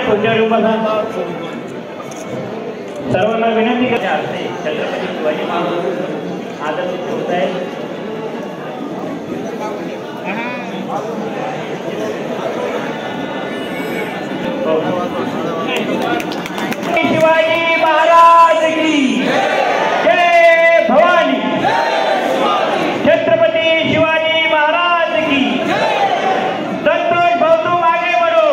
खुर्च्यावर बसा. सर्वांना विनंती करते छत्रपती शिवाजी महाराज आदर्श होत आहे. शिवाजी महाराज की जय भवानी. छत्रपती शिवाजी महाराज की. संतोष भाऊ तुम आगे बढ़ो.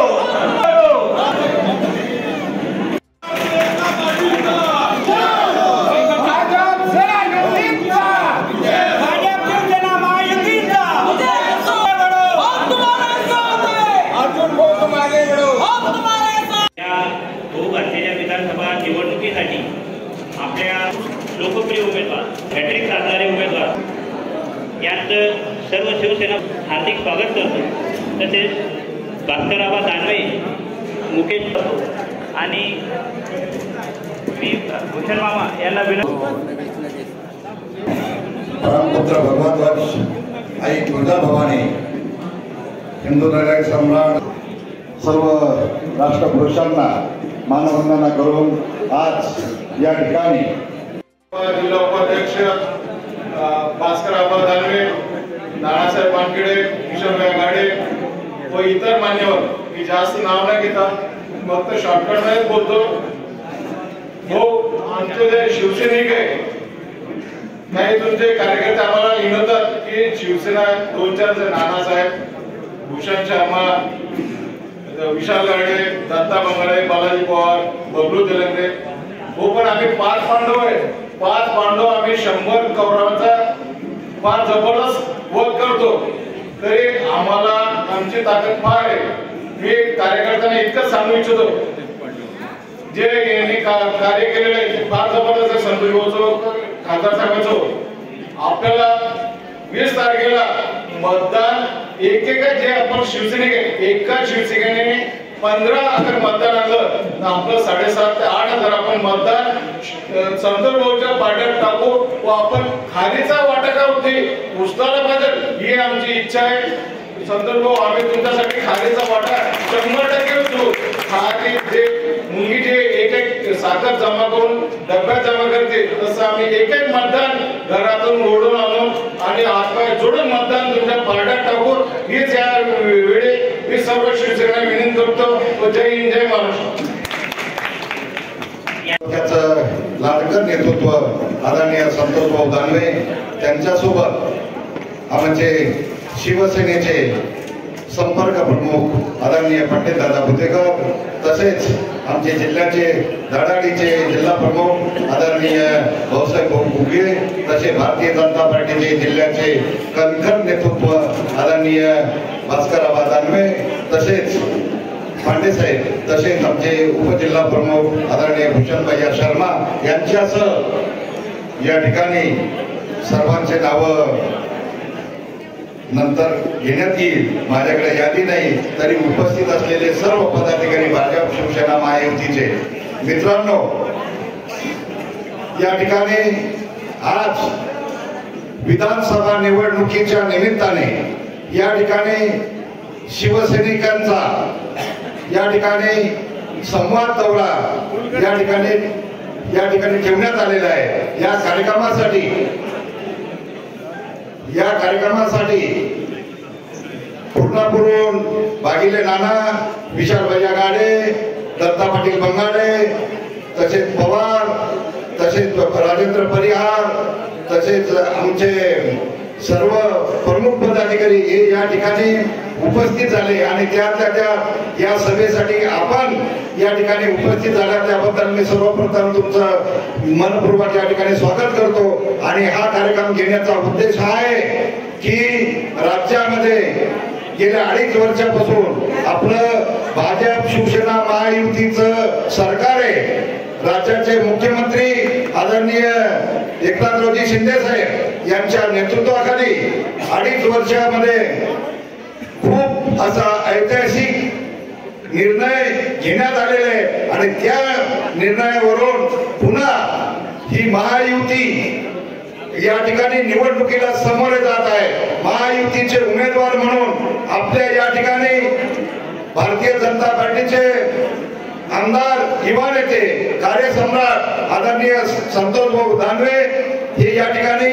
विधानसभा निवडणुकीसाठी आपल्या लोकप्रिय उमेदवार हॅट्रिक साधणारे उमेदवार यांचं सर्व शिवसेना हार्दिक स्वागत करतो. तसेच भास्करराव दानवे, मुकेश आणि मी भूषण मामा यांना परमपुत्र भगवान वत्स आई तुळजा भवानी, हिंदू नायक सम्राट, सर्व राष्ट्रपुरुषांना मानवंदना करून आज या ठिकाणी जिल्हा उपाध्यक्ष भास्करराव दानवे, नानासाहेब वानखेडे, किशोरभाई गाडे व इतर मान्यवर, मी जास्त नाव नाही घेता, फक्त शॉर्टकट मध्येच बोलतो. हो, आमचे जे शिवसैनिक आहे काही तुमचे कार्यकर्ते आम्हाला विनवतात की शिवसेना 2-4 जण, नानासाहेब, भूषण शर्मा, विशाल गाडे, दत्ता बंगाळे, बालाजी पवार, बबलू तेलंगे, हो, पण आम्ही 5 पांडव आहे. 5 पांडव आम्ही 100 कौरवांचा फार जबरदस्त वध करतो. तरी आम्हाला आमची ताकद फार आहे. मी कार्यकर्त्यांना इतकंच सांगू इच्छितो, जे यांनी कार्य केलेलं आहे फार जबरदस्त आहे. संतोष भाऊचं, खासदार साहेबांचं, आपल्याला 20 तारखेला मतदान एक जे आपण शिवसैनिक आहे, एका शिवसैनिकाने 15 अगर मतदान आलं तर आपलं 7,500 ते 8,000 आपण मतदान संतोष भाऊच्या पाट्यात टाकू व आपण खालीचा वाटा का होते उचलायला पाहिजे ही आमची इच्छा आहे. संतोष भाऊ, आम्ही तुमच्यासाठी खालीचा वाटा 100% उचलू. खाली जे मुलगी जे एक साखर जमा करून डब्यात जमा करते तसं आम्ही एक मतदान घरातून ओढून आणून आणि हातपाय जोडून मतदान तुमच्या पारड्यात टाकू. हीच या वेळी मी सर्व शिवसेना विनंती करतो. जय हिंद, जय महाराष्ट्र. लाडकर नेतृत्व आदरणीय संतोष भाऊ दानवे त्यांच्यासोबत आमचे शिवसेनेचे संपर्क प्रमुख आदरणीय पंडित दादा भुतेकर, तसेच आमचे जिल्ह्याचे धडाडीचे जिल्हा प्रमुख आदरणीय भाऊसाहेब घुगे, तसे भारतीय जनता पार्टीचे जिल्ह्याचे कणखर नेतृत्व आदरणीय भास्करराव दानवे, तसेच पांडेसाहेब, तसेच आमचे उपजिल्हा प्रमुख आदरणीय भूषणभाई शर्मा यांच्यासह या ठिकाणी सर्वांचे नाव नंतर घेण्यात येईल. माझ्याकडे यादी नाही, तरी उपस्थित असलेले सर्व पदाधिकारी भाजप, शिवसेना, महायुतीचे मित्रांनो, या ठिकाणी आज विधानसभा निवडणुकीच्या निमित्ताने या ठिकाणी शिवसैनिकांचा या ठिकाणी संवाद दौरा या ठिकाणी ठेवण्यात आलेला आहे. या कार्यक्रमासाठी पूर्णापूरून बागिले नाना, विशाल गाडे, दत्ता पाटील बंगाडे, तसेच पवार, तसेच राजेंद्र परिहार, तसेच आमचे सर्व प्रमुख पदाधिकारी हे या ठिकाणी उपस्थित झाले आणि त्या या सभेसाठी आपण या ठिकाणी उपस्थित झाला त्याबद्दल मी सर्वप्रथम तुमचं मनपूर्वक या ठिकाणी स्वागत करतो. आणि हा कार्यक्रम घेण्याचा उद्देश हा आहे की राज्यामध्ये गेल्या 2.5 वर्षापासून आपलं भाजप, शिवसेना, महायुतीचं सरकार आहे. राज्याचे मुख्यमंत्री आदरणीय एकनाथरावजी शिंदे साहेब यांच्या नेतृत्वाखाली 2.5 वर्षामध्ये खूप असा ऐतिहासिक निर्णय घेण्यात आलेले आहे आणि त्या निर्णयावरून पुन्हा ही महायुती या ठिकाणी निवडणुकीला सामोरे जात आहे. महायुतीचे उमेदवार म्हणून आपल्या या ठिकाणी भारतीय जनता पार्टीचे आमदार युवा नेते कार्यसम्राट आदरणीय संतोष भाऊ दानवे हे या ठिकाणी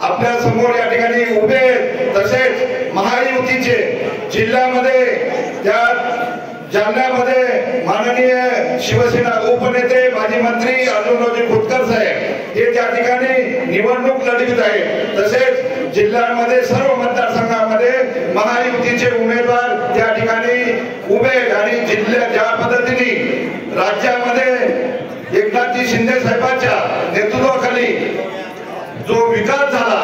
आपल्या समोर या ठिकाणी उभे आहेत। तसेच महायुतीचे जिल्ह्यामध्ये त्या जालन्यामध्ये माननीय शिवसेना उपनेते माजी मंत्री अर्जुनरावजी खोतकर साहेब हे त्या ठिकाणी निवडणूक लढवित आहेत। तसेच जिल्ह्यामध्ये सर्व मतदारसंघामध्ये महायुतीचे उमेदवार त्या ठिकाणी उभे आहेत आणि जिल्ह्यात ज्या पद्धतीने राज्यामध्ये एकनाथजी शिंदे साहेबांच्या नेतृत्वाखाली जो विकास झाला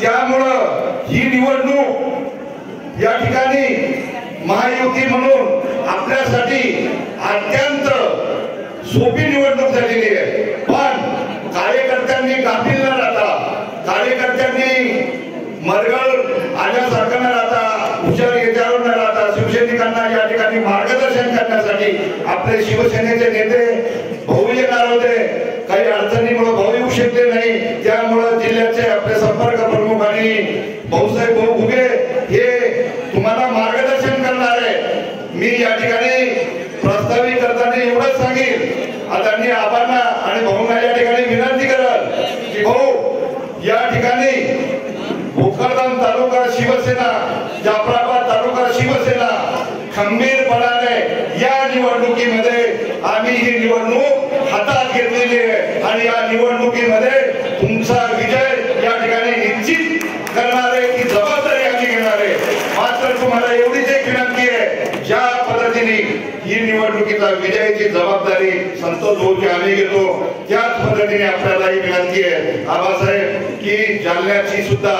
त्यामुळं ही निवडणूक या ठिकाणी महायुती म्हणून आपल्यासाठी अत्यंत सोपी निवडणूक झालेली आहे। पण कार्यकर्त्यांनी गाफील न राहता कार्यकर्त्यांनी मरगळ आल्यासारखं न राहता हुशार येत्यावर न राहता शिवसैनिकांना या ठिकाणी मार्गदर्शन करण्यासाठी आपले शिवसेनेचे नेते भाऊ येणार होते। काही अडचणीमुळे भाऊ येऊ शकले नाही त्यामुळे जिल्ह्याचे आपले संपर्क प्रमुख आणि भाऊसाहेब भाऊ घुगे हे तुम्हाला मार्गदर्शन करणार आहे। मी या ठिकाणी प्रस्तावित करताना एवढंच सांगेन आदरणीय आबांना आणि भाऊंना या ठिकाणी विनंती करल की भाऊ या ठिकाणी भोकरदन तालुका शिवसेना जाफराबाद तालुका शिवसेना खंबीरपणाने या निवडणुकीमध्ये आम्ही ही निवडणूक हातात घेतलेली आहे आणि या निवडणुकीमध्ये तुमचा विजय या ठिकाणी निश्चित करणार आहे ती जबाबदारी आम्ही घेणार आहे। मात्र तुम्हाला एवढीच एक विनंती आहे ज्या पद्धतीने ही निवडणुकीचा विजयाची जबाबदारी संतोष भाऊची आम्ही घेतो त्याच पद्धतीने आपल्याला ही विनंती आहे आबासाहेब की जालन्याची सुद्धा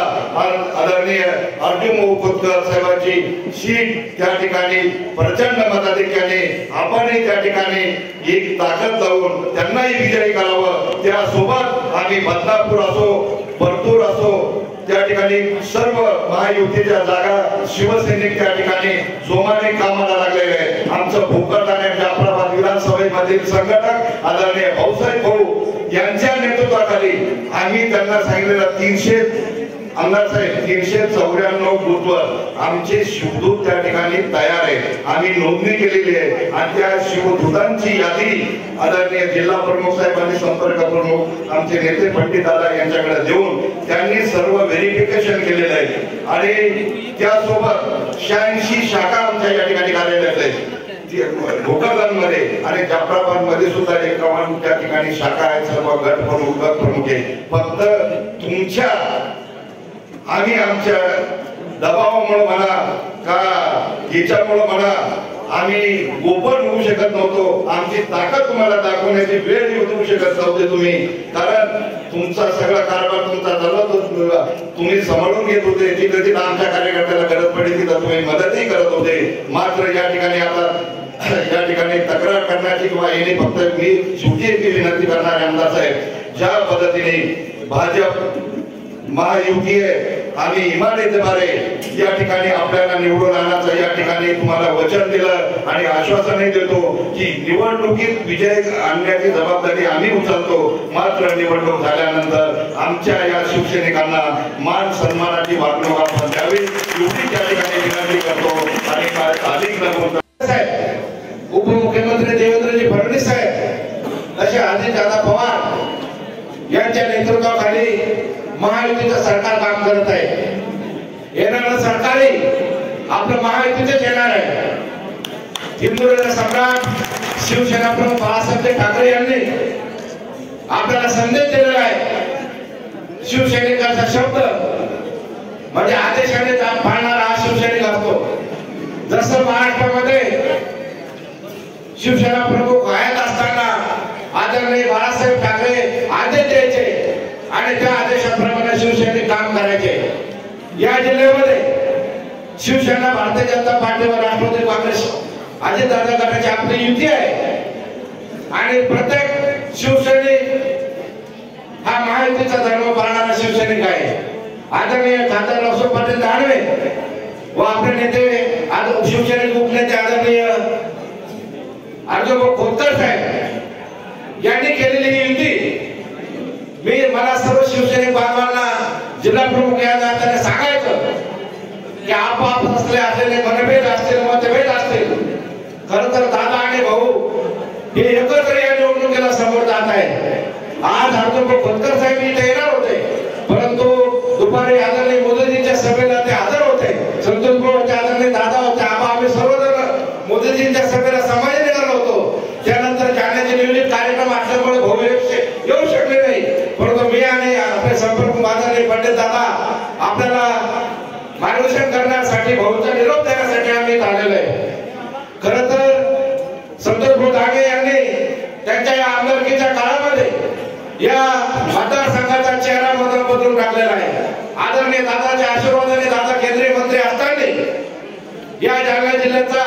आदरणीय अर्जुन भाऊ खोतकर साहेबांची सीट त्या ठिकाणी प्रचंड मताधिक्याने आपणही त्या ठिकाणी एक ताकद लावून त्यांनाही विजयी करावं। त्यासोबत आम्ही बदनापूर असो परतूर असो त्या ठिकाणी सर्व महायुतीच्या जागा शिवसैनिक त्या ठिकाणी जोमाने कामाला लागलेले आहेत। आमचं भोकरदन आणि जाफराबाद विधानसभेमधील संघटक आदरणीय भाऊसाहेब भाऊ यांच्या नेतृत्वाखाली आम्ही त्यांना सांगितलेलं 300 आमदार साहेब 394 बूथवर आमचे शिवदूत त्या ठिकाणी तयार आहेत। आम्ही नोंदणी केलेली आहे आणि त्या शिवदूतांची यादी आदरणीय जिल्हा प्रमुख साहेबांनी संपर्क प्रमुख आमचे नेते पंडित दादा यांच्याकडे देऊन त्यांनी सर्व व्हेरिफिकेशन केलेलं आहे आणि त्यासोबत 86 शाखा आमच्या या ठिकाणी कार्यरत आहेत भोकरदन मध्ये आणि जाफराबाद मध्ये सुद्धा 51 त्या ठिकाणी शाखा आहेत। सर्व गट प्रमुख गट प्रमुख आहे। फक्त तुमच्या आम्ही आमच्या दबावामुळे म्हणा का याच्यामुळे म्हणा आम्ही गोपन होऊ शकत नव्हतो। आमची ताकद तुम्हाला दाखवण्याची वेळ येऊ शकत नव्हते तुम्ही कारण तुमचा सगळा कारभार तुमचा चालत तुम्ही सांभाळून घेत होते। जिथे जिथे आमच्या कार्यकर्त्याला गरज पडली तिथं तुम्ही मदतही करत होते। मात्र या ठिकाणी आता या ठिकाणी तक्रार करण्याची किंवा येणे फक्त मी शेवटी एक विनंती करणार आहे आमदार साहेब ज्या पद्धतीने भाजप महायुती आहे आम्ही इमानतेद्वारे या ठिकाणी आपल्याला निवडून आणायचं या ठिकाणी तुम्हाला वचन दिलं आणि आश्वासनही देतो की निवडणुकीत विजय आणण्याची जबाबदारी आम्ही उचलतो। मात्र निवडणूक झाल्यानंतर आमच्या या शिवसैनिकांना मान सन्मानाची वागणूक आपण द्यावी एवढी त्या ठिकाणी विनंती करतो। आणि अधिक साहेब उपमुख्यमंत्री देवेंद्रजी फडणवीस साहेब असे अजितदादा पवार यांच्या नेतृत्वाखाली महायुतीचं सरकार काम करत आहे। येणारं सरकारही आपलं महायुतीचंच येणार आहे। हिंदुराजा सम्राट शिवसेना प्रमुख बाळासाहेब ठाकरे यांनी आपल्याला संदेश दिलेला आहे। शिवसैनिकाचा शब्द म्हणजे आदेशाने पाळणारा हा शिवसैनिक असतो। जसं महाराष्ट्रामध्ये शिवसेना प्रमुख आयात असताना आदरणीय बाळासाहेब ठाकरे आदेश द्यायचे आणि त्या आदेशाप्रमाणे शिवसैनिक काम करायचे। या जिल्ह्यामध्ये शिवसेना भारतीय जनता पार्टीवर राष्ट्रवादी काँग्रेस अजितदादा गटाची आपली युती आहे आणि प्रत्येक शिवसैनिक हा महायुतीचा धर्म पाळणारा शिवसैनिक आहे। आदरणीय खासदार रावसाहेब पाटील दानवे व आपले नेते शिवसैनिक उपनेते आदरणीय अर्जुन खोतकर साहेब यांनी केलेली ही युती मला सर्व शिवसैनिक बांधवांना जिल्हा प्रमुख या नात्याने सांगायचं की आपाप असलेले मतभेद असतील खरं तर दादा आणि भाऊ हे एकत्र या निवडणुकीला समोर जात आहे. आज अर्जुन खोतकर साहेब इथे येणार होते, परंतु दुपारी आदरणीय मोदीजींच्या सभेला ते हजर होते. संतोष भाऊचे आदरणीय दादा होते, आम्ही सर्वजण मोदीजींच्या सभेला समाधी निघालो होतो. त्यानंतर जाण्याचे नियोजित कार्यक्रम असल्यामुळे भाऊ येऊ शकले नाही, परंतु मी आणि आपले संपर्क आदरणीय पंडित दादा आपल्याला मार्गदर्शन करण्यासाठी, भाऊचा निरोप देण्यासाठी आम्ही आलेलो आहे. खरं तर संतोष भाऊ धागे यांनी त्यांच्या या आमदारकीच्या काळामध्ये या मतदारसंघाचा चेहरा बदलून टाकलेला आहे. आदरणीय दादाच्या आशीर्वादाने दादा केंद्रीय मंत्री असताना या जालना जिल्ह्याचा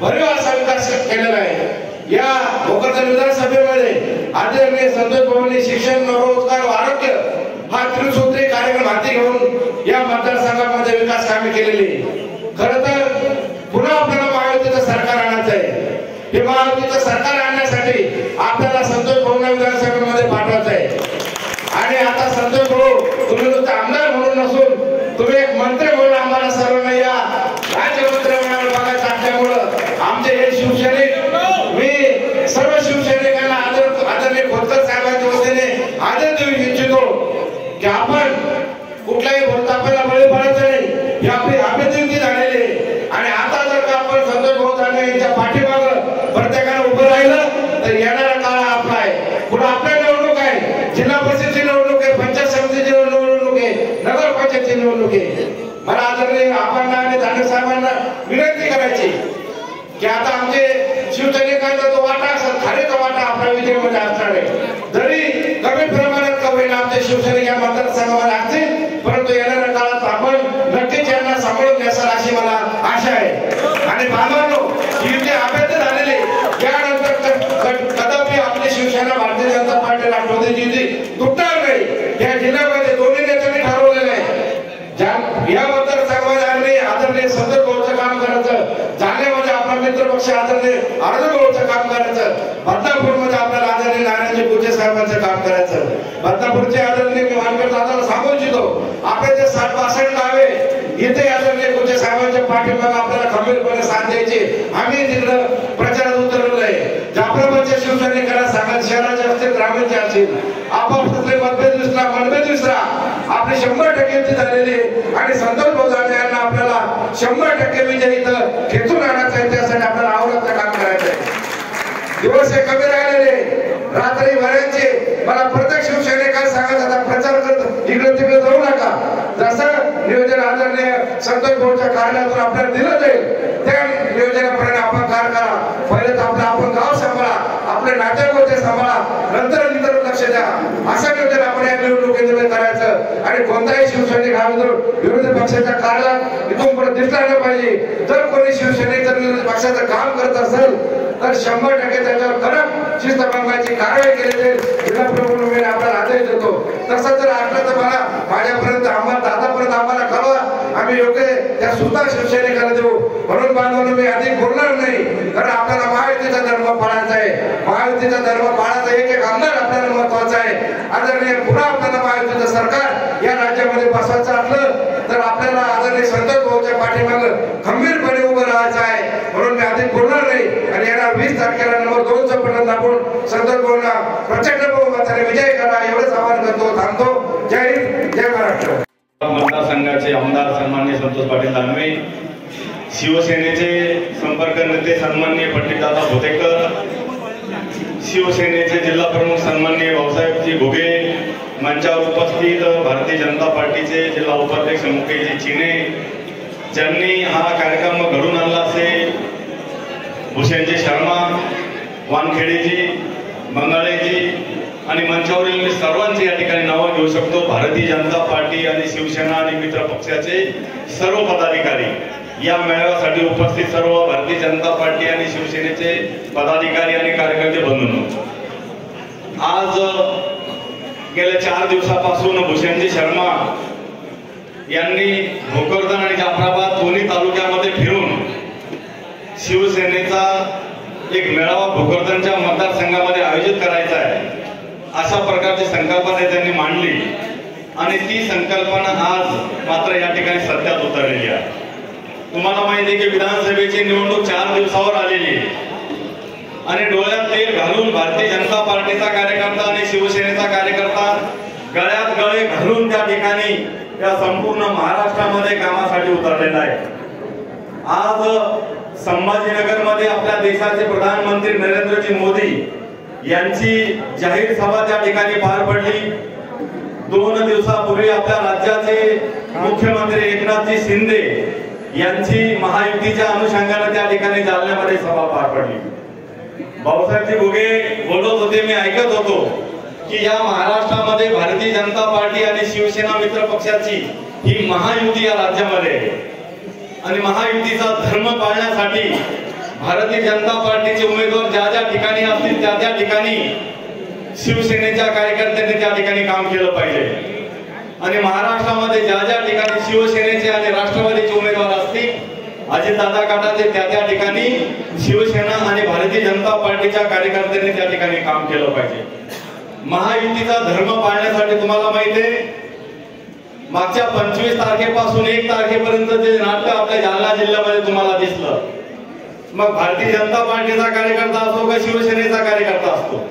भरीव असा विकास केलेला आहे. या भोकरदन विधानसभेमध्ये आदरणीय संतोष भाऊंनी शिक्षण, रोजगार व आरोग्य हा त्रिसूत्री कार्यक्रम हाती घेऊन या मतदारसंघामध्ये विकास कामे केलेली. खरं तर पुन्हा आपल्याला महायुतीचं सरकार आणायचं आहे. हे महायुतीचं सरकार आणण्यासाठी आपल्याला संतोष भाऊंना विधानसभेमध्ये पाठवायचं आहे. आणि आता संतोष भाऊ तुम्ही नुसते आमदार म्हणून नसून तुम्ही एक मंत्री म्हणून आम्हाला सर्वांना या राज्यमंत्रिमंडळावर बघायचं असल्यामुळं आमचे हे शिवसैनिक, मी सर्व शिवसैनिकांना आदरणीय खोतकर साहेबांच्या वतीने आदर देऊ इच्छितो की आपण कुठल्याही भूलथापाला बळी पडायचं नाही. ही आपली अभिवृद्धी झालेली आहे. आणि आता जर का आपण संतोष भाऊ धागे यांच्या पाठीमागं प्रत्येकानं उभं राहिलं तर येणारा काळ आपला आहे. पुढे आपल्या निवडणूक आहे, जिल्हा परिषदेची निवडणूक आहे, पंचायत समितीची निवडणूक आहे, नगरपंचायतची निवडणूक आहे. मला आदरणीय आपण आणि धागे साहेबांना विनंती करायची की आता आमचे शिवसैनिकांचा जो वाटा असेल, खालीचा वाटा आपल्या विजयामध्ये असणार आहे. जरी कमी प्रमाणात का होईना आमचे शिवसैनिक या मतदारसंघामध्ये असतील, परंतु येणाऱ्या काळात आपण नक्कीच यांना सांभाळून घ्याल अशी मला आशा आहे. आणि बांधवांनो, युती अभ्यर्थ झालेली यानंतर कदापि आपली शिवसेना, भारतीय जनता पार्टी, राष्ट्रवादीची युती तुटणार नाही. या जिल्ह्यामध्ये दोन्ही नेत्यांनी ठरवलेलं आहे. या मतदारसंघामध्ये आदरणीय संतोष भाऊचं काम करायचं, जालन्यामध्ये आपला मित्र पक्ष आदरणीय अर्जुन भाऊचं काम करायचं, बदनापूरमध्ये आपल्याला आदरणीय नारायणजी गुजे साहेबांचं काम करायचं. बदनापूरचे आदरणीय वानकर दादाला सांगू इच्छितो, आपले जे 60-62 गावे इथे आदरणीय गुजे साहेबांच्या पाठीमागे आपल्याला खंबीरपणे साथ द्यायची. आम्ही तिकडं प्रचारात उतरलेलो आहे. जाफराबादच्या शिवसैनिकांना सांगा, शहराचे असतील, ग्रामीणचे असतील, आपापसातले मतभेद विसरा. आपली 100% युती झालेली आणि संतोष भाऊ धागे यांना आपल्याला 100% विजय इथं खेचून आणायचं आहे. त्यासाठी आपल्याला आवडतं काम करायचं आहे. दिवस हे कमी राहिलेले, रात्री भरायचे. मला प्रत्येक शिवसैनिकांना सांगत आता प्रचार करत इकडे तिकडे जाऊ नका. जसं नियोजन आदरणीय संतोष भाऊच्या कार्यालयातून आपल्याला दिलं जाईल त्या नियोजनाप्रमाणे आपण कार्य करा. पहिले तर आपण गाव सांभाळा, आपले नातेवाईक सांभाळा, नंतर इतर लक्ष द्या. असं नियोजन आपण या निवडणुकीमध्ये करायचं. आणि कोणताही शिवसैनिक हा विरोधी पक्षाच्या कार्यालयात इथून पुढे दिसला नाही पाहिजे. जर कोणी शिवसैनिक जर विरोधी पक्षाचं काम करत असेल तर 100% त्याच्यावर कडक शिस्तभंगाची कारवाई केली जाईल. जिल्हा प्रमुख म्हणून आपल्याला आदेश देतो. तसं जर असलं तर मला माझ्यापर्यंत, दादापर्यंत आम्हाला कळवा. आम्ही योग्य त्या सूचना शिवसैनिकांना देऊ. म्हणून बांधवांनो, मी अधिक बोलणार नाही, कारण आपल्याला महायुतीचा धर्म पाळायचा आहे. महायुतीचा धर्म पाळायचा एक आमदार आपल्याला महत्वाचा आहे. आदरणीय पुन्हा आपल्याला महायुतीचं सरकार या राज्यामध्ये बसवायचं असलं तर आपल्याला आदरणीय संतोष भाऊच्या पाठीमागं खंबीरपणे उभं राहायचं आहे. म्हणून मी अधिक बोलणार नाही. आणि येणार 20 तारखेला नंबर 2चं बटन दाबून संतोष भाऊंना प्रचंड बहुमताने विजय करा एवढंच आवाहन करतो. थांबतो. जय हिंद, जय महाराष्ट्र. मतदारसंघाचे आमदार सन्माननीय संतोष पाटील दानवे, शिवसेनेचे संपर्क नेते सन्माननीय पंडितदादा भोतेकर, शिवसेनेचे जिल्हा प्रमुख सन्माननीय भाऊसाहेबजी घुगे, मंचावर उपस्थित भारतीय जनता पार्टीचे जिल्हा उपाध्यक्ष मुकेशजी चिने, ज्यांनी हा कार्यक्रम घडून आणला असेल, भूषणजी शर्मा, वानखेडेजी, मंगाळेजी आणि मंचावरील सर्वांची या ठिकाणी नावं घेऊ शकतो. भारतीय जनता पार्टी आणि शिवसेना आणि मित्र पक्षाचे सर्व पदाधिकारी, या मेळाव्यासाठी उपस्थित सर्व भारतीय जनता पार्टी आणि शिवसेनेचे पदाधिकारी आणि कार्यकर्ते बंधूंनो, आज गेल्या 4 दिवसापासून भूषणजी शर्मा यांनी भोकरदन आणि जाफराबाद दोन्ही तालुक्यामध्ये फिरून शिवसेनेचा एक मेळावा भोकरदनच्या मतदारसंघामध्ये आयोजित करायचा आहे अशा प्रकारची संकल्पना त्यांनी मांडली. आणि ती संकल्पना आज मात्र या ठिकाणी सत्यात उतरलेली आहे. तुम्हाला माहिती आहे की विधानसभेची निवडणूक 4 दिवसावर आलेली आहे. आणि डोळ्यात तेल घालून भारतीय जनता पार्टीचा कार्यकर्ता आणि शिवसेनेचा कार्यकर्ता गळ्यात गळे घालून त्या ठिकाणी या संपूर्ण महाराष्ट्रामध्ये कामासाठी उतरलेला आहे। आज संभाजीनगरमध्ये आपल्या देशाचे प्रधानमंत्री नरेंद्रजी मोदी यांची जाहीर सभा त्या ठिकाणी पार पडली। 2 दिवसापूर्वी आपल्या राज्याचे मुख्यमंत्री एकनाथजी शिंदे यांची महायुतीच्या अनुषंगाने त्या ठिकाणी जालन्यामध्ये सभा पार पडली। भाऊसाहेबजी भुगे बोलत होते, मी ऐकत होतो की या महाराष्ट्रामध्ये भारतीय जनता पार्टी आणि शिवसेना मित्र पक्षाची ही महायुती या राज्यामध्ये आणि महायुतीचा धर्म पाळण्यासाठी भारतीय जनता पार्टीचे उमेदवार ज्या ज्या ठिकाणी असतील त्या ठिकाणी शिवसेनेच्या कार्यकर्त्यांनी त्या ठिकाणी काम केलं पाहिजे आणि महाराष्ट्रामध्ये ज्या ज्या ठिकाणी शिवसेनेचे आणि राष्ट्रवादीचे उमेदवार असतील, अजितदादा गटाचे त्या ठिकाणी शिवसेना आणि भारतीय जनता पार्टीच्या कार्यकर्त्यांनी त्या ठिकाणी काम केलं पाहिजे। महायुतीचा धर्म पाळण्यासाठी तुम्हाला माहिती आहे, मागच्या 25 तारखेपासून 1 तारखेपर्यंत जे नाट्य आपल्या जालना जिल्ह्यामध्ये तुम्हाला दिसलं, मग भारतीय जनता पार्टीचा कार्यकर्ता असो का शिवसेनेचा कार्यकर्ता असतो,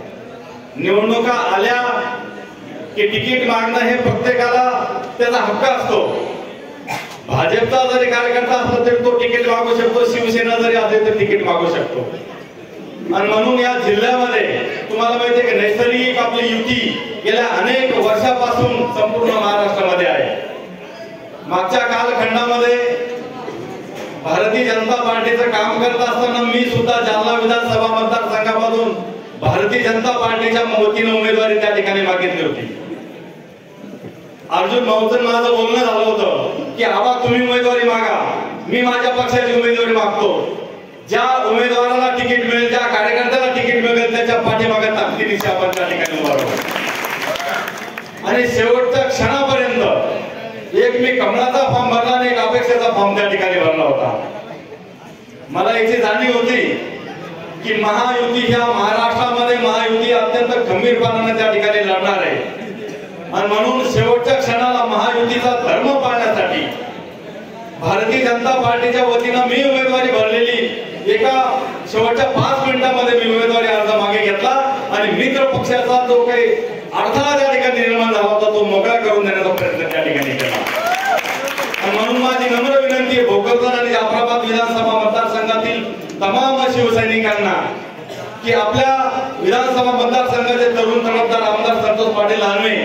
निवडणुका आल्या की तिकीट मागणं हे प्रत्येकाला त्याचा हक्क असतो। भाजपचा जरी कार्यकर्ता असला तरी तो तिकीट मागू शकतो, शिवसेना जरी असेल तर तिकीट मागू शकतो। आणि म्हणून या जिल्ह्यामध्ये तुम्हाला माहिती आहे की नैसर्गिक आपली युती गेल्या अनेक वर्षापासून संपूर्ण महाराष्ट्रामध्ये आहे। मागच्या कालखंडामध्ये भारतीय जनता पार्टीचं काम करत असताना मी सुद्धा जालना विधानसभा मतदारसंघामधून भारतीय जनता पार्टीच्या वतीने उमेदवारी त्या ठिकाणी मागितली होती। अर्जुन भाऊचं माझं बोलणं झालं होतं की आबा तुम्ही उमेदवारी मागा, मी माझ्या पक्षाची उमेदवारी मागतो। ज्या उमेदवाराला तिकीट मिळेल, ज्या कार्यकर्त्याला तिकीट मिळेल त्याच्या पाठीमागे ताकदीनिशी आपण त्या ठिकाणी उभा राहू। आणि शेवटच्या क्षणापर्यंत एक मी कमळाचा फॉर्म भरला आणि एक अपेक्षेचा फॉर्म त्या ठिकाणी भरला होता। मला याची जाणीव होती की महायुती ह्या महाराष्ट्रामध्ये महायुती अत्यंत खंबीरपणाने त्या ठिकाणी लढणार आहे आणि म्हणून शेवटच्या क्षणाला महायुतीचा धर्म पाळण्यासाठी भारतीय जनता पार्टीच्या वतीनं मी उमेदवारी भरलेली एका शेवटच्या 5 मिनिटांमध्ये मी उमेदवारी अर्ज मागे घेतला आणि मित्र पक्षाचा जो काही अडथळा त्या ठिकाणी निर्माण झाला होता तो मोकळा करून देण्याचा प्रयत्न त्या ठिकाणी केला। म्हणून माझी नम्र विनंती आहे भोकरदन आणि जाफराबाद विधानसभा मतदारसंघातील तमाम शिवसैनिकांना की आपल्या विधानसभा मतदारसंघाचे तरुण तडफदार आमदार संतोष पाटील लानवे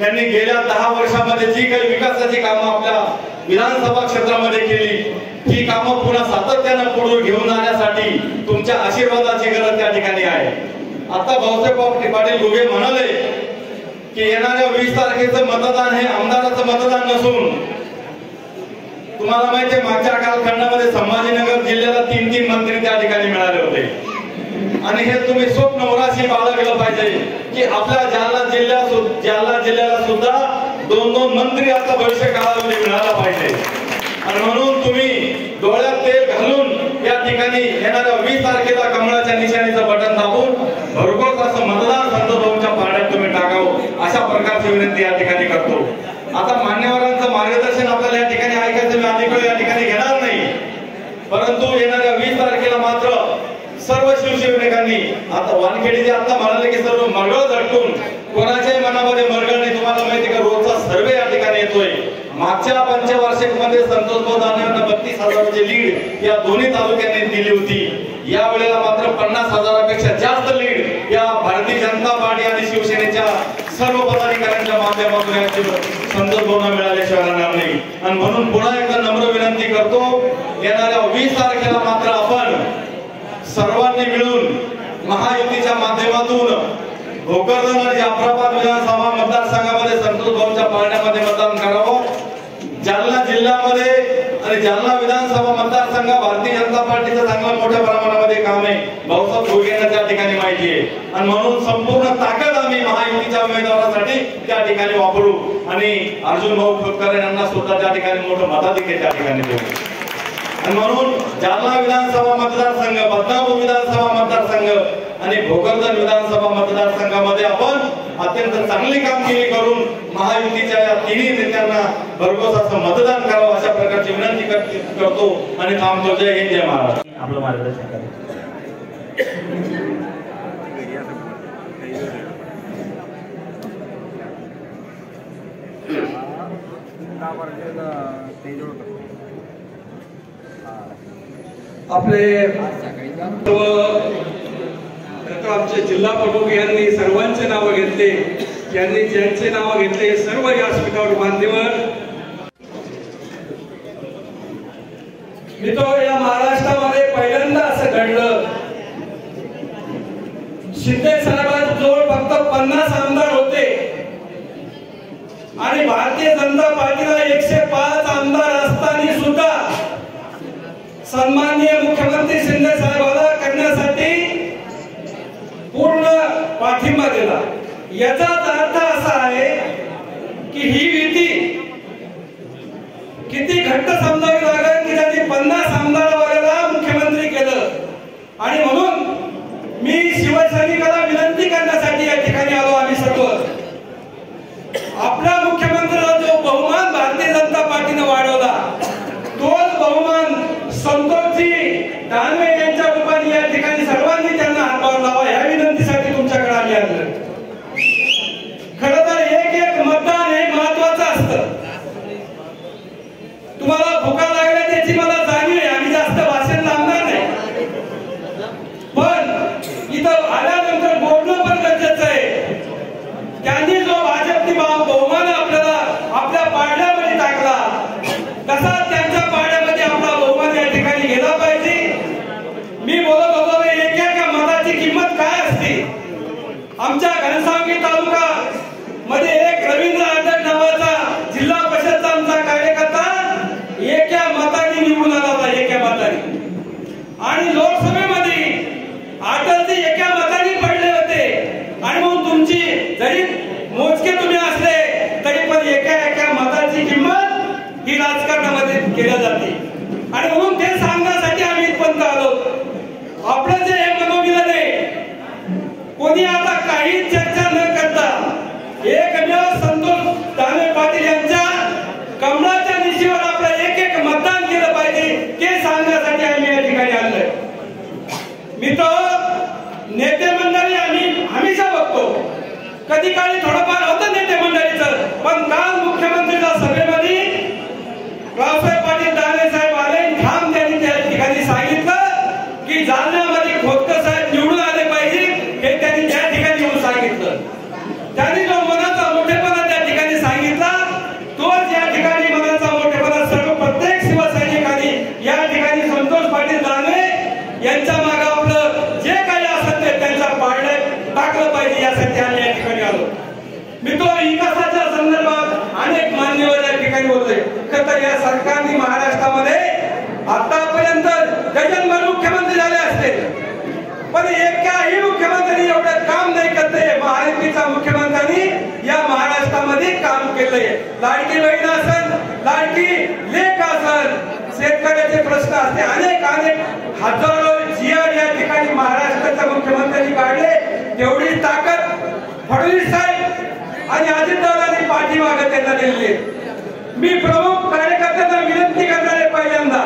यांनी गेल्या 10 वर्षांमध्ये जी काही विकासाची कामं आपल्या विधानसभा क्षेत्रामध्ये केली, ही कामं पुन्हा सातत्यानं पुढे घेऊन जाण्यासाठी तुमच्या आशीर्वादाची गरज त्या ठिकाणी आहे। आता भाऊसाहेब पाटील भुगे म्हणाले की येणाऱ्या 20 तारखेचं मतदान हे आमदाराचं मतदान नसून, तुम्हाला माहिती आहे मागच्या कालखंडामध्ये संभाजीनगर जिल्ह्याला 3 मंत्री त्या ठिकाणी मिळाले होते आणि हे तुम्ही स्वप्न मोराशी बाळगलं पाहिजे की आपल्या जालना जिल्ह्याला सुद्धा 2 मंत्री आता भविष्य काळामध्ये मिळाला पाहिजे। आणि म्हणून तुम्ही डोळ्यात तेल घालून या ठिकाणी येणाऱ्या 20 तारखेला कमळाच्या निशाणीचं बटन दाबून भरघोस असं मतदान संतोषच्या पारड्यात तुम्ही टाकावं, अशा प्रकारची विनंती या ठिकाणी करतो। आता मान्यवरांचं मार्गदर्शन आपल्याला या ठिकाणी ऐकायचं मी अधिक या ठिकाणी घेणार नाही, परंतु येणाऱ्या 20 तारखेला मात्र सर्व शिवसैनिकांनी आता वानखेडे जे आता म्हणाले की सर्व मरगळ झटकून कोणाच्याही मनामध्ये मरगळ नाही। तुम्हाला माहिती का रोजचा सर्वे या ठिकाणी येतोय। मागच्या पंचवार्षिक मध्ये संतोष भाऊ दानवेंना 32,000ची लीड या दोन्ही तालुक्यांनी दिली होती, या वेळेला मात्र 50,000पेक्षा जास्त लीड या भारतीय जनता पार्टी आणि शिवसेनेच्या सर्व पदाधिकाऱ्यांच्या माध्यमातून संतोष भाऊंना मिळाल्याशिवाय राहणार नाही। आणि म्हणून पुन्हा एकदा नम्र विनंती करतो, येणाऱ्या 20 तारखेला मात्र आपण सर्वांनी मिळून महायुतीच्या माध्यमातून भोकरदन आणि जाफराबाद विधानसभा मतदारसंघामध्ये संतोष भाऊंच्या पारड्यामध्ये मतदान करावं। जालना जिल्ह्यामध्ये आणि जालना विधानसभा मतदारसंघ भारतीय जनता पार्टीचं चांगलं मोठ्या प्रमाणामध्ये काम आहे, भाऊसाहेब भुगेंना त्या ठिकाणी माहिती आहे आणि म्हणून संपूर्ण ताकद आम्ही महायुतीच्या उमेदवारासाठी त्या ठिकाणी वापरू आणि अर्जुन भाऊ खोतकर यांना सुद्धा त्या ठिकाणी मोठं मताधिक्य त्या ठिकाणी देऊ। आणि म्हणून जालना विधानसभा मतदारसंघ, बदनापूर विधानसभा मतदारसंघ आणि भोकरदन विधानसभा मतदारसंघामध्ये आपण अत्यंत चांगली कामगिरी करून महायुतीच्या या 3 नेत्यांना भरघोस असं मतदान करावं, अशा प्रकारची विनंती करतो आणि थांबतो। जय हिंद, जय महाराष्ट्र। आपलं मार्गदर्शन करा। आपले आमचे जिल्हा प्रमुख यांनी सर्वांचे नाव घेतले, यांनी ज्यांचे नाव घेतले सर्व व्यासपीठावर मान्यवर. मित्र, या महाराष्ट्रामध्ये पहिल्यांदा असं घडलं, शिंदे साहेबांजवळ फक्त 50 आमदार होते आणि भारतीय जनता पार्टीला 105 आमदार असताना सुद्धा सन्माननीय मुख्यमंत्री शिंदे साहेबांना करण्यासाठी पूर्ण पाठिंबा दिला. याचाच अर्थ असा आहे की ही युती किती घट्ट समजावी लागेल की त्यांनी 50 आमदाराला मुख्यमंत्री केलं. आणि म्हणून मी शिवसैनिकाला विनंती करण्यासाठी या ठिकाणी आलो. आम्ही सर्व आपल्या मुख्यमंत्र्याला जो बहुमान भारतीय जनता पार्टीने वाढवला, तोच बहुमान संतोषजी दानवे यांच्या रूपाने या ठिकाणी सर्वांनी त्यांना हातभार लावा या विनंतीसाठी तुमच्याकडे आम्ही आलो. खरं तर एक मतदान हे महत्वाचं असतं. तुम्हाला भुका लागल्या त्याची मला जाणीव आहे, आम्ही जास्त भाषण लावणार नाही, पण इथं आल्यानंतर बोलणं पण गरजेचं आहे. त्यांनी जो भाजपने बहुमान आपल्याला आपल्या पाड्यामध्ये टाकला, तसा त्यांच्या पाड्यामध्ये आपला बहुमान या ठिकाणी गेला पाहिजे. मी बोलत होतो एका मताची किंमत काय असते. आमच्या घनसावंगी तालुका मध्ये एक रवींद्र आदर नावाचा जिल्हा परिषदचा आमचा कार्यकर्ता एका मताने निवडून आला होता, एका मताने. आणि लोकसभेमध्ये अटलजी एका मताने पडले होते. आणि मग तुमची जरी मोजके तुम्ही असले तरी पण एका मताची किंमत ही राजकारणामध्ये केल्या जाते. आणि म्हणून ते सांगण्यासाठी आम्ही इथपर्यंत आलो. आपलं जे हे मनोमिलन आहे, कोणी आता काही चर्चा न करता एकमेव संतोष दानवे पाटील यांच्या कमळाच्या निशीवर आपलं एक मतदान केलं पाहिजे ते सांगण्यासाठी आम्ही या ठिकाणी आलोय. मित्र, नेते मंडळी आम्ही हमेशा बघतो, कधी काळी थोडंफार होतं नेते मंडळीचं, पण काल मुख्यमंत्रीच्या सभेमध्ये रावसाहेब पाटील दानवे साहेब आले. ठाम त्यांनी त्या ठिकाणी सांगितलं की जालन्यामध्ये खोतकर साहेब निवडून आले पाहिजे, हे त्यांनी त्या ठिकाणी येऊन सांगितलं. त्यांनी जो मनाचा मोठेपणा त्या ठिकाणी सांगितला, तोच या ठिकाणी मनाचा मोठेपणा सर्व प्रत्येक शिवसैनिकांनी या ठिकाणी संतोष पाटील दानवे यांच्या मागे आपलं जे काही असेल ते त्यांच्या पारड्यात टाकलं पाहिजे, यासाठी आम्ही या ठिकाणी आलो. मित्र, विकासाच्या संदर्भात अनेक मान्यवर या ठिकाणी होते. तर या सरकारने महाराष्ट्रामध्ये आतापर्यंत डझनभर मुख्यमंत्री झाले असते, पण एकाही मुख्यमंत्र्यांनी एवढं काम नाही करते. महायुतीच्या मुख्यमंत्र्यांनी या महाराष्ट्रामध्ये काम केलंय. लाडकी बहीण असेल, लाडकी लेक असेल, शेतकऱ्याचे प्रश्न असते, अनेक हजारो जीआर या ठिकाणी महाराष्ट्राच्या मुख्यमंत्र्यांनी काढले. तेवढी ताकद फडणवीस साहेब आणि अजितदादांनी पाठीमागे त्यांना दिली. मी प्रमुख कार्यकर्त्यांना विनंती करणार आहे, पहिल्यांदा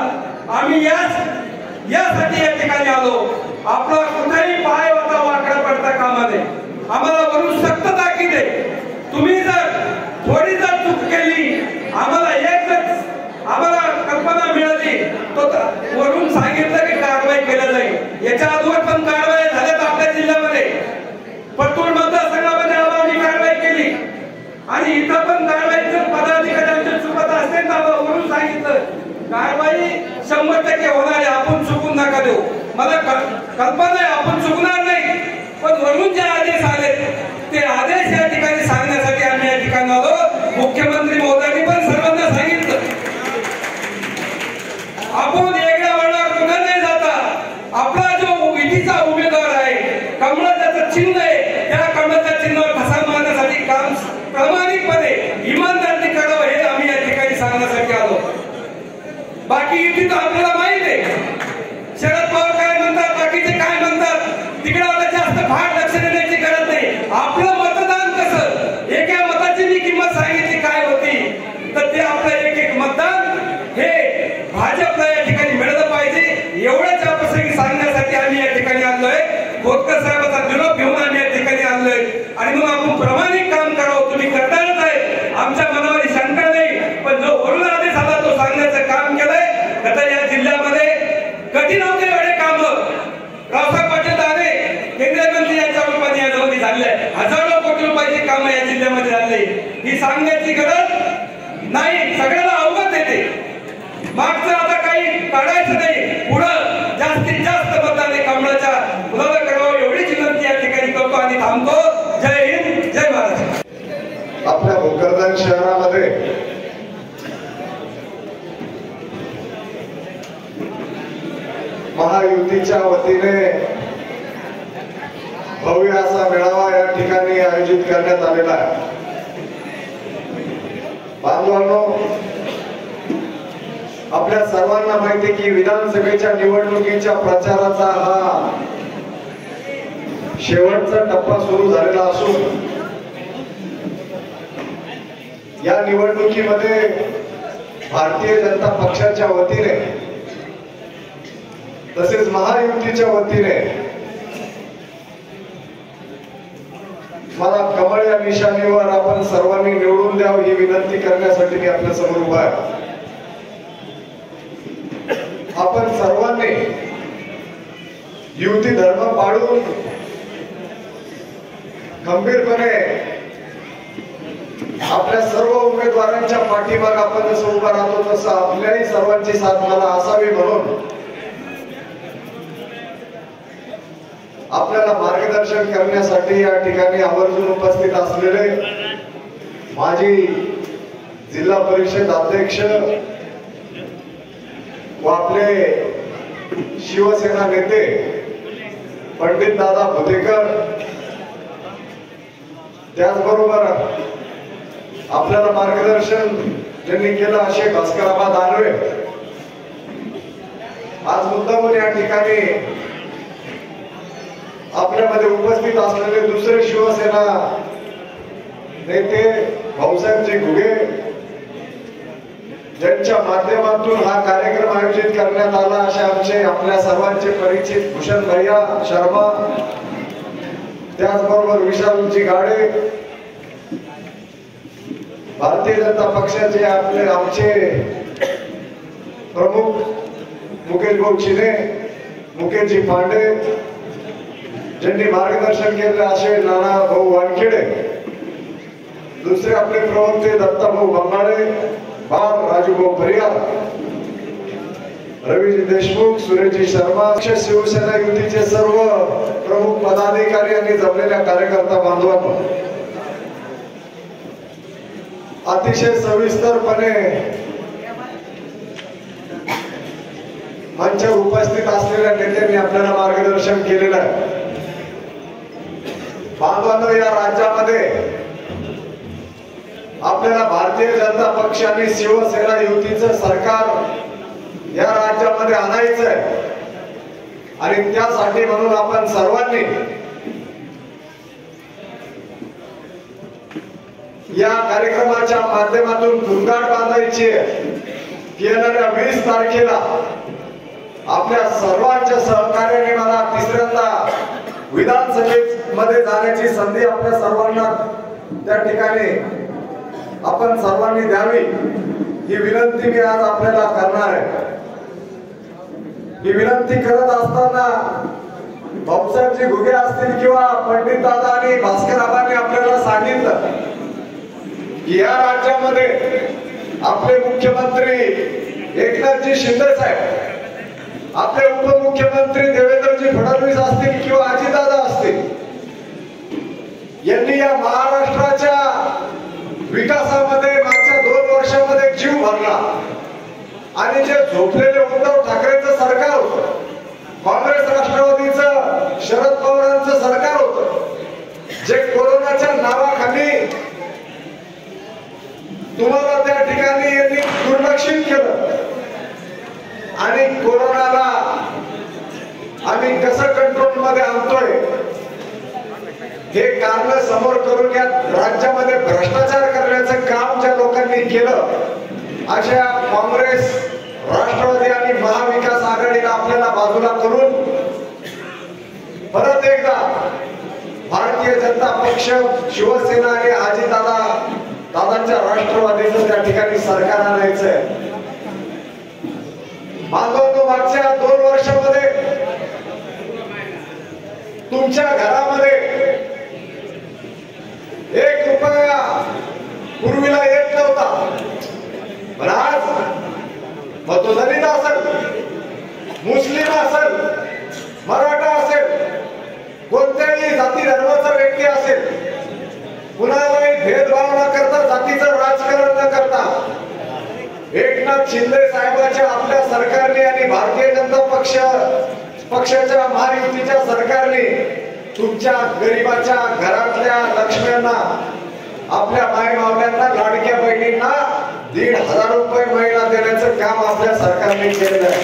आम्ही यासाठी या ठिकाणी आलो. आपला कुठेही पाय होता वाकडा पडता कामा नये. आम्हाला वरून सक्त ताकीद आहे. तुम्ही जर थोडी जर चूक केली, आम्हाला आम्हाला कल्पना मिळाली तो वरून सांगितलं की कारवाई केली जाईल. याच्या अगोदर पण कारवाई झाल्यात आपल्या जिल्ह्यामध्ये. परतूर मतदारसंघामध्ये आम्ही कारवाई केली आणि इथं पण कारवाईचं पदाधिकाऱ्यांची चुकत असते ना, वरून सांगितलं कारवाई 100% होणार आहे, आपण चुकून नका देऊ. मला कल्पना आहे आपण चुकणार नाही, पण वरून जे आदेश आले ते आदेश या ठिकाणी सांगण्यासाठी आम्ही या ठिकाणी आलो. मुख्यमंत्री महोदयांनी पण सर्वांना सांगितलं आपण वेगळ्या वळणावर कुठे नाही जाता. आपला जो विधीचा उमेदवार आहे, कमळाचं चिन्ह आहे, त्या कमळाच्या चिन्हावर ठसा मारण्यासाठी काम प्रामाणिकपणे इमानदारीने करावं हे आम्ही या ठिकाणी सांगण्यासाठी आलो. बाकी युती तर आपल्याला माहित आहे, शरद पवार काय म्हणतात, बाकीचे काय म्हणतात, तिकडे आता जास्त फार लक्ष देण्याची गरज नाही. आपलं मतदान कसं, एका मताची मी किंमत सांगितली काय होती, तर ते आपलं एक मतदान हे भाजपला या ठिकाणी मिळालं पाहिजे. एवढंच या प्रसंगी सांगण्यासाठी आम्ही या ठिकाणी आलोय. खोतकर साहेबांचा निरोप घेऊन आम्ही या ठिकाणी आलोय. आणि मग आपण प्रामाणिक काम करावं, तुम्ही करतानाच आहे, आमच्या मनामध्ये शंका नाही, पण जो सांगण्याची गरज नाही, सगळ्याला अवगत येते. मागचं आता काही काढायचं नाही, पुढं जास्तीत जास्त मताने कमळाच्या फुलाला करावं एवढीच विनंती या ठिकाणी करतो आणि थांबतो. जय हिंद, जय महाराष्ट्र. आपल्या भोकरदन शहरामध्ये महायुतीच्या वतीने भव्य असा मेळावा या ठिकाणी आयोजित करण्यात आलेला आहे. बांधवांनो, आपल्या सर्वांना माहिती की विधानसभेच्या निवडणुकीच्या प्रचाराचा हा शेवटचा टप्पा सुरू झालेला असून या निवडणुकीमध्ये भारतीय जनता पक्षाच्या वतीने तसेच महायुतीच्या वतीने मला कमळ या निशाणीवर आपण सर्वांनी निवडून द्यावं ही विनंती करण्यासाठी मी आपल्या समोर उभा आहे. आपण सर्वांनी युती धर्म पाळून खंबीरपणे आपल्या सर्व उमेदवारांच्या पाठीमाग आपण जसं उभा राहतो तसं आपल्याही सर्वांची साथ मला असावी म्हणून आपल्याला मार्गदर्शन करण्यासाठी या ठिकाणी आवर्जून उपस्थित असलेले माजी जिल्हा परिषद अध्यक्ष व आपले शिवसेना नेते पंडित दादा भुतेकर, त्याचबरोबर आपल्याला मार्गदर्शन ज्यांनी केलं असे भास्कराबा दानवे, आज मुद्दामून या ठिकाणी आपल्यामध्ये उपस्थित असलेले दुसरे शिवसेना नेते भाऊसाहेबजी घुगे, ज्यांच्या माध्यमातून हा कार्यक्रम आयोजित करण्यात आला असे आमचे आपल्या सर्वांचे परिचित भूषण भैया शर्मा, त्याचबरोबर विशालजी गाडे, भारतीय जनता पक्षाचे आपले आमचे प्रमुख मुकेश भाऊ चिने, मुकेशजी पांडे, ज्यांनी मार्गदर्शन केले असे नाना भाऊ वानखेडे, दुसरे आपले प्रवक्ते दत्ता भाऊ बंगाळे, बाळ राजूभाऊ परिहार, रवीजी देशमुख, सुरेशजी शर्मा, शिवसेना युतीचे सर्व प्रमुख पदाधिकारी आणि जमलेल्या कार्यकर्ता बांधवांनो, अतिशय सविस्तरपणे मंचावर उपस्थित असलेल्या नेत्यांनी आपल्याला मार्गदर्शन केलेलं आहे. बांधवांनो, या राज्यामध्ये आपल्याला भारतीय जनता पक्ष आणि शिवसेना युतीचं सरकार या राज्यामध्ये आणायचं आहे आणि त्यासाठी म्हणून आपण सर्वांनी या कार्यक्रमाच्या माध्यमातून गुंगाट बांधायची आहे. येणाऱ्या 20 तारखेला आपल्या सर्वांच्या सहकार्याने मला तिसऱ्यांदा विधानसभेमध्ये जाण्याची संधी आपल्या सर्वांना त्या ठिकाणी आपण सर्वांनी द्यावी ही विनंती मी आज आपल्याला करणार आहे. ही विनंती करत असताना भाऊसाहेबजी घुगे असतील किंवा पंडित दादा आणि भास्कराबांनी आपल्याला सांगितलं की या राज्यामध्ये आपले मुख्यमंत्री एकनाथजी शिंदे साहेब, आपले उपमुख्यमंत्री देवेंद्रजी फडणवीस असतील किंवा अजितदादा असतील, यांनी या महाराष्ट्राच्या विकासामध्ये मागच्या 2 वर्षामध्ये जीव भरला आणि जे झोपलेले उद्धव ठाकरेंचं सरकार होतं, काँग्रेस राष्ट्रवादीचं शरद पवारांचं सरकार होतं, जे कोरोनाच्या नावाखाली तुम्हाला त्या ठिकाणी यांनी दुर्लक्षित केलं आणि कोरोनाला आम्ही कसं कंट्रोल मध्ये आणतोय हे कारण समोर करून या राज्यामध्ये भ्रष्टाचार करण्याचं काम ज्या लोकांनी केलं, अशा काँग्रेस राष्ट्रवादी आणि महाविकास आघाडीला आपल्याला बाजूला करून परत एकदा भारतीय जनता पक्ष, शिवसेना आणि दादांच्या राष्ट्रवादीचं त्या ठिकाणी सरकार आणायचंय. बांधवांनो, मागच्या 2 वर्षामध्ये तुमच्या घरामध्ये 1 रुपया पूर्वीला येत नव्हता, पण आज मग तो दलित असेल, मुस्लिम असेल, मराठा असेल, कोणत्याही जाती धर्माचा व्यक्ती असेल, कुणालाही भेदभाव न करता, जातीचं राजकारण न करता एकनाथ शिंदे साहेबांच्या आपल्या सरकारने आणि भारतीय जनता पक्षाच्या महायुतीच्या सरकारने तुमच्या गरिबाच्या घरातल्या लक्ष्म्यांना, आपल्या माय मावल्यांना, लाडक्या बहिणींना 1,500 रुपये महिना देण्याचं काम आपल्या सरकारने केलेलं आहे.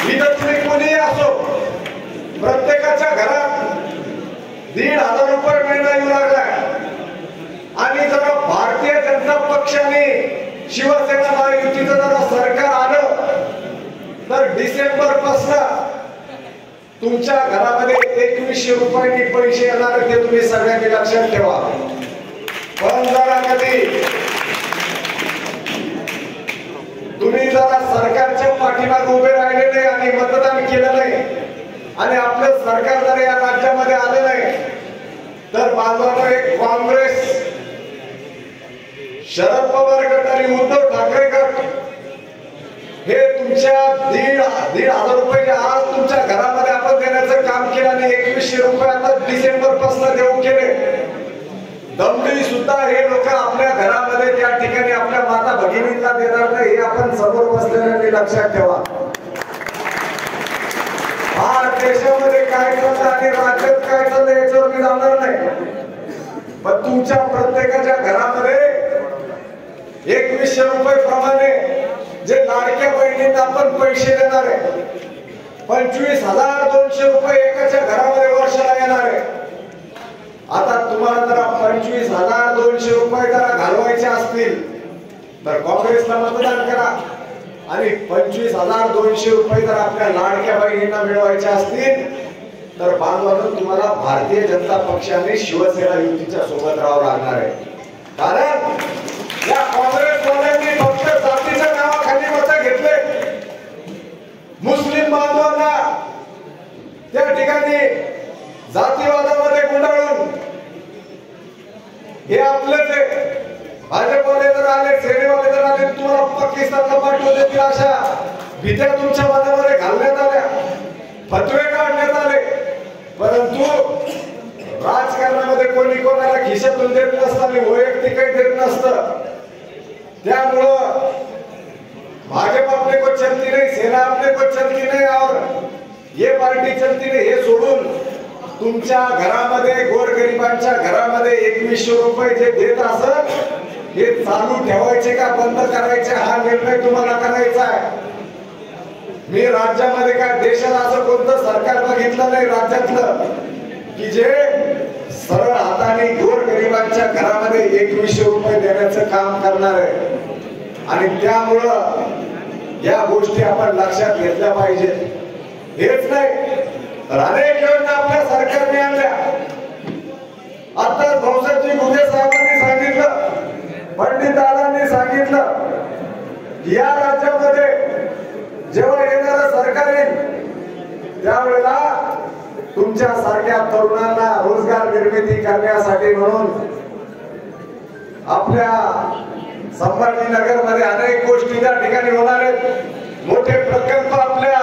इथं तुम्ही कोणीही असो, प्रत्येकाच्या घरात 1,500 रुपये महिना येऊ लागलाय. आणि जर भारतीय जनता पक्षाने, शिवसेना महायुतीचं जर सरकार आलं तर डिसेंबर पासून तुमच्या घरामध्ये 2100 रुपयांनी पैसे येणार, ते तुम्ही सगळ्यांनी लक्षात ठेवा. पण जरा कधी तुम्ही जरा सरकारच्या पाठीमागे उभे राहिले नाही आणि मतदान केलं नाही आणि आपलं सरकार जर या राज्यामध्ये आलं नाही तर बाजूला एक काँग्रेस, शरद पवार गट आणि उद्धव ठाकरे गट हे तुमच्या 1,500 रुपये आज तुमच्या घरामध्ये आपण देण्याचं काम केलं आणि 2100 रुपये आता डिसेंबर पासून देऊ केले. दमडी सुद्धा हे लोक आपल्या घरामध्ये त्या ठिकाणी आपल्या माता भगिनींना देणार नाही, हे आपण समोर बसलेल्यांनी लक्षात ठेवा. भारत देशामध्ये काय चाललं आणि राज्यात काय चाललं याच्यावर मी जाणार नाही, पण तुमच्या प्रत्येकाच्या घरामध्ये 2100 रुपये प्रमाणे जे लाडक्या बहिणींना आपण पैसे देणार आहे, 25,200 रुपये एकाच्या घरामध्ये वर्षाला येणार आहे. आता तुम्हाला जरा 25,200 रुपये जरा घालवायचे असतील तर काँग्रेसला मतदान करा आणि 25,200 रुपये जर आपल्या लाडक्या बहिणींना मिळवायचे असतील तर बांधवांनो तुम्हाला भारतीय जनता पक्षाने शिवसेना युतीच्या सोबत राहावं लागणार आहे. कारण या काँग्रेसवाल्यांनी फक्त जातीच्या नावाखाली मतं घेतले. मुस्लिम बांधवांना त्या ठिकाणी जातीवादामध्ये गुंडाळून हे आपलेच आहे, भाजपवाले जर आले, सेनेवाले जर आले, तुम्हाला पाकिस्तानला पाठवून देतील अशा भीत्या तुमच्या मनामध्ये घालण्यात आल्या, फतवे काढण्यात आले. परंतु राजकारणामध्ये कोणी कोणाला खिशातून देत नसतं आणि वैयक्तिकही देत नसतं. त्यामुळं भाजप अपने को चलती नहीं, सेना अपने को चलती नहीं और ये पार्टी चलती नहीं, हे सोडून तुमच्या घरामध्ये, गोरगरिबांच्या घरामध्ये 2100 रुपये जे देत असत हे चालू ठेवायचे का बंद करायचे हा निर्णय तुम्हाला करायचा आहे. मी राज्यामध्ये काय देशात असं कोणतं सरकार बघितलं नाही राज्यातलं की जे सरळ हाताने गोरगरिबांच्या घरामध्ये 2100 रुपये देण्याचं काम करणार आहे. आणि त्यामुळं या गोष्टी आपण लक्षात घेतल्या पाहिजेत. हेच नाही तर अनेक योजना आपल्या सरकारने आणल्या. आता भाऊसाहेबजी घुगे साहेबांनी सांगितलं, पंडित दादांनी सांगितलं की या राज्यामध्ये जेव्हा येणारं सरकार येईल त्यावेळेला तुमच्या सारख्या तरुणांना रोजगार निर्मिती करण्यासाठी म्हणून आपल्या संभाजीनगर मध्ये अनेक गोष्टी त्या ठिकाणी होणार आहेत. मोठे प्रकल्प आपल्या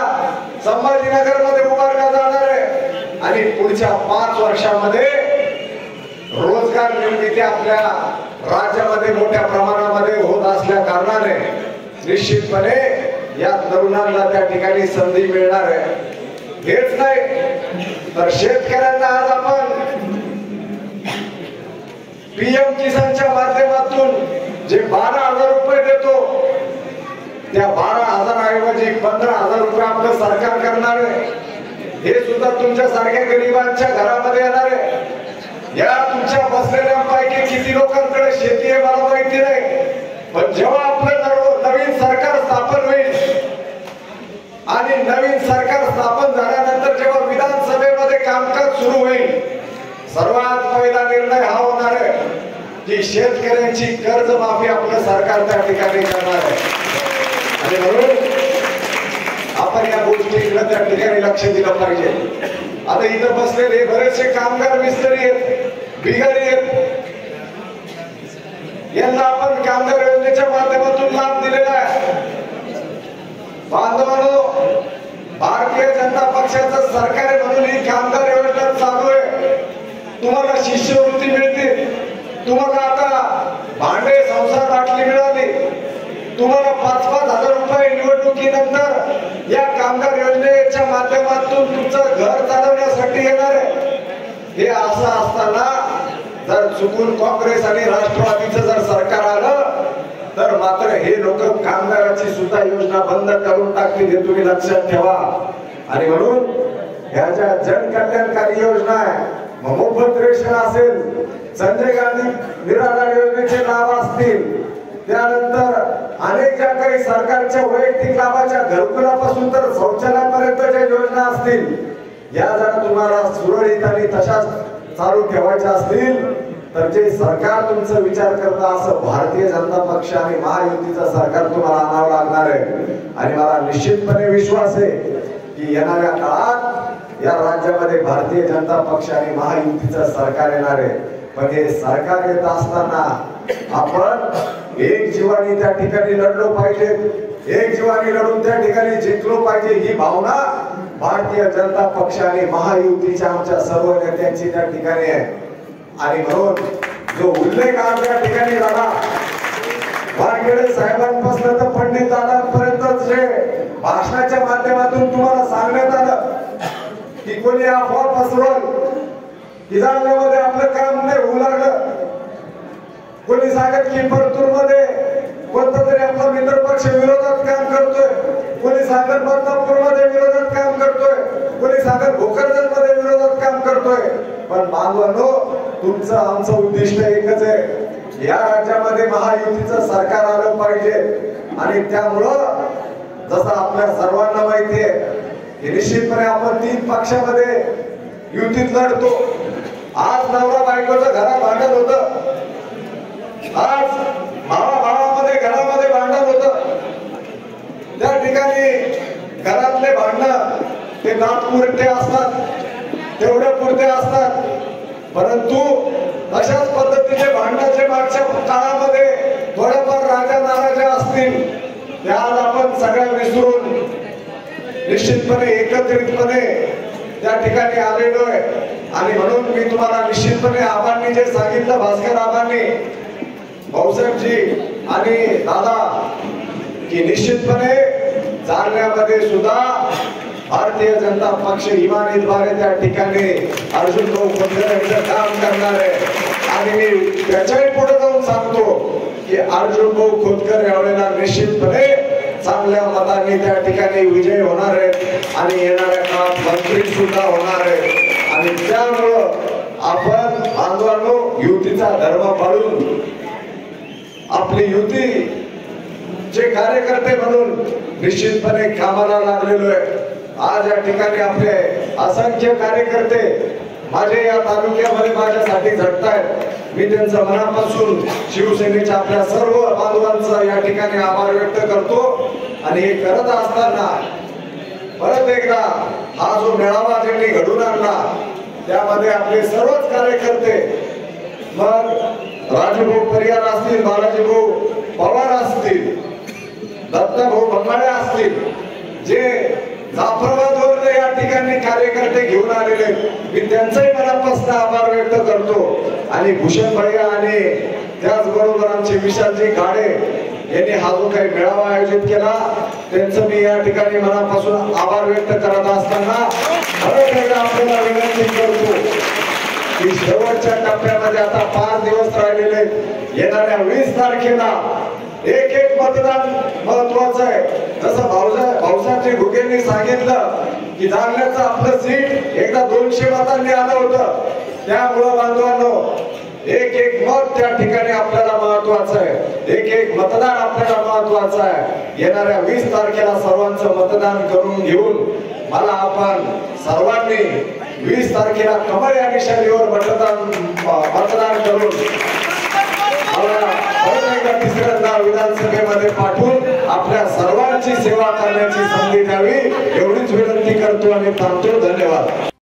संभाजीनगर मध्ये उभारला जाणार आहे आणि पुढच्या 5 वर्षामध्ये रोजगार निर्मिती आपल्या राज्यामध्ये मोठ्या प्रमाणामध्ये होत असल्या कारणाने निश्चितपणे या तरुणांना त्या ठिकाणी संधी मिळणार आहे. हेच नाही तर शेतकऱ्यांना आज आपण पीएम किसानच्या माध्यमातून जे 12,000 रुपये देतो त्या 12,000 ऐवजी 15,000 रुपये आपलं सरकार करणार आहे. हे सुद्धा तुमच्या सारख्या गरिबांच्या घरामध्ये येणार आहे. या तुमच्या बसलेल्यांपैकी किती लोकांकडे शेती आहे मला माहिती नाही, पण जेव्हा आपलं नवीन सरकार स्थापन होईल आणि नवीन सरकार स्थापन झाल्यानंतर जेव्हा विधानसभेमध्ये कामकाज सुरू होईल सर्वात पहिला निर्णय हा होणार आहे की शेतकऱ्यांची कर्जमाफी आपलं सरकार त्या ठिकाणी करणार आहे. आणि म्हणून आपण या गोष्टीकडे त्या ठिकाणी लक्ष दिलं पाहिजे. आता इथं बसलेले बरेचसे कामगार मिस्त्री आहेत, बिगारी आहेत, यांना आपण कामगार योजनेच्या माध्यमातून लाभ दिलेला आहे। बांधवांनो, भारतीय जनता पक्षाचं सरकार आहे म्हणून ही कामगार योजना चालू आहे। तुम्हाला शिष्यवृत्ती मिळते, तुम्हाला आता भांडे संसार बाटली मिळाली, तुम्हाला 5,000 रुपये निवडणुकीनंतर या कामगार योजनेच्या माध्यमातून तुमचं घर चालवण्यासाठी येणार आहे। हे असं असताना जर चुकून काँग्रेस आणि राष्ट्रवादीचं जर सरकार आलं तर मात्र हे लोक कामगाराची सुद्धा योजना बंद करून टाकतील, हे तुम्ही लक्षात ठेवा। आणि म्हणून ह्या ज्या जनकल्याणकारी योजना आहे, मोफत रेशन असेल, संजय गांधी निराधार योजनेचे लाभ असतील, त्यानंतर अनेक ज्या काही सरकारच्या वैयक्तिक लाभाच्या घरकुलापासून तर शौचालयापर्यंत ज्या योजना असतील, या जर तुम्हाला सुरळीत आणि तशाच चालू ठेवायच्या असतील तर जे सरकार तुमचा विचार करता असं भारतीय जनता पक्ष आणि महायुतीचं सरकार तुम्हाला आणावं लागणार आहे। आणि मला निश्चितपणे विश्वास आहे की येणाऱ्या काळात या राज्यामध्ये भारतीय जनता पक्ष आणि महायुतीचं सरकार येणार आहे। पण हे सरकार येत असताना आपण एक जीवानी त्या ठिकाणी लढलो पाहिजे, एक जीवानी लढून त्या ठिकाणी जिंकलो पाहिजे, ही भावना भारतीय जनता पक्ष आणि महायुतीच्या आमच्या सर्व नेत्यांची त्या ठिकाणी आहे। आणि म्हणून जो उल्लेख आज या ठिकाणी झाला, वानखेडे साहेबांपासून तर पंडित दादांपर्यंत जे भाषणाच्या माध्यमातून तुम्हाला सांगण्यात आलं की कोणी अफवा पसरवल की जालन्यामध्ये आपलं काम नाही होऊ लागलं, कोणी सांगत की परतूर मध्ये कोणता तरी आपला मित्र पक्ष विरोधात काम करतोय, कोणी सांगत बदनापूर मध्ये विरोधात काम करतोय, कोणी सांगत भोकरदन मध्ये विरोधात काम करतोय। पण बांधवांनो, तुमचं आमचं उद्दिष्ट एकच आहे, या राज्यामध्ये महायुतीचं सरकार आलं पाहिजे। आणि त्यामुळं जसं आपल्या सर्वांना माहिती आहे की निश्चितपणे आपण 3 पक्षामध्ये युतीत लढतो। आज नवरा बायकोचं घरात भांडण होतं, आज भावामध्ये घरामध्ये भांडण होतं, त्या ठिकाणी घरातले भांडण ते नातपुरते असतात, तेवढ्या पुरते असतात, परंतु अशाच पद्धतीने भांडणाचे मागच्या काळामध्ये थोड्याफार राजा नाराजा असतील, त्या आज आपण सगळ्या विसरून निश्चितपणे एकत्रितपणे त्या ठिकाणी आलेलो आहे। आणि म्हणून मी तुम्हाला निश्चितपणे आबांनी जे सांगितलं, भास्कर आबांनी, भाऊसाहेबजी आणि दादा, की निश्चितपणे जालन्यामध्ये सुद्धा भारतीय जनता पक्ष इमानीद्वारे त्या ठिकाणी अर्जुन भाऊ खोतकर यांचं काम करणार आहे। आणि मी त्याच्याही पुढे जाऊन सांगतो की अर्जुन भाऊ खोतकर यावेळेला निश्चितपणे चांगल्या मतांनी त्या ठिकाणी विजय होणार आहेत आणि येणाऱ्या काळात मंत्री सुद्धा होणार आहेत। आणि त्यामुळं आपण बांधवांनो युतीचा धर्म पाळून आपली युती चे कार्यकर्ते म्हणून निश्चितपणे कामाला लागलेलो आहे। आज या ठिकाणी आपले असंख्य कार्यकर्ते माझे या तालुक्यामध्ये माझ्यासाठी झटतायत। मी त्यांचं मनापासून शिवसेनेच्या आपल्या सर्व बांधवांचा या ठिकाणी आभार व्यक्त करतो। आणि हे करत असताना परत एकदा हा जो मेळावा ज्यांनी घडून आणला त्यामध्ये आपले सर्वच कार्यकर्ते, मग राजूभाऊ परिहार असतील, बालाजीभाऊ पवार असतील, दत्ताभाऊ बंगाळे असतील, जे जाफराबादवर या ठिकाणी कार्यकर्ते घेऊन आलेले, मी त्यांचाही मनापासून आभार व्यक्त करतो। आणि भूषण भैया आणि त्याचबरोबर आमचे विशालजी गाडे यांनी हा जो काही मेळावा आयोजित केला त्यांचं मी या ठिकाणी मनापासून आभार व्यक्त करत असताना परत एकदा आपल्याला विनंती करतो की शेवटच्या टप्प्यामध्ये आता 5 दिवस राहिलेले, येणाऱ्या 20 तारखेला एक मतदान महत्वाचं आहे। जसं भाऊसाहेबजी घुगेंनी सांगितलं की जालन्याचं आपलं सीट एकदा 200 मतांनी आलं होतं, त्यामुळं बांधवांनो एक मत त्या ठिकाणी आपल्याला महत्वाचं आहे, एक मतदान आपल्याला महत्वाचं आहे। येणाऱ्या 20 तारखेला सर्वांचं मतदान करून घेऊन मला आपण सर्वांनी 20 तारखेला कमळ या निशाणीवर मतदान करून तिसऱ्यांदा विधानसभेमध्ये पाठवून आपल्या सर्वांची सेवा करण्याची संधी द्यावी एवढीच विनंती करतो आणि थांबतो। धन्यवाद।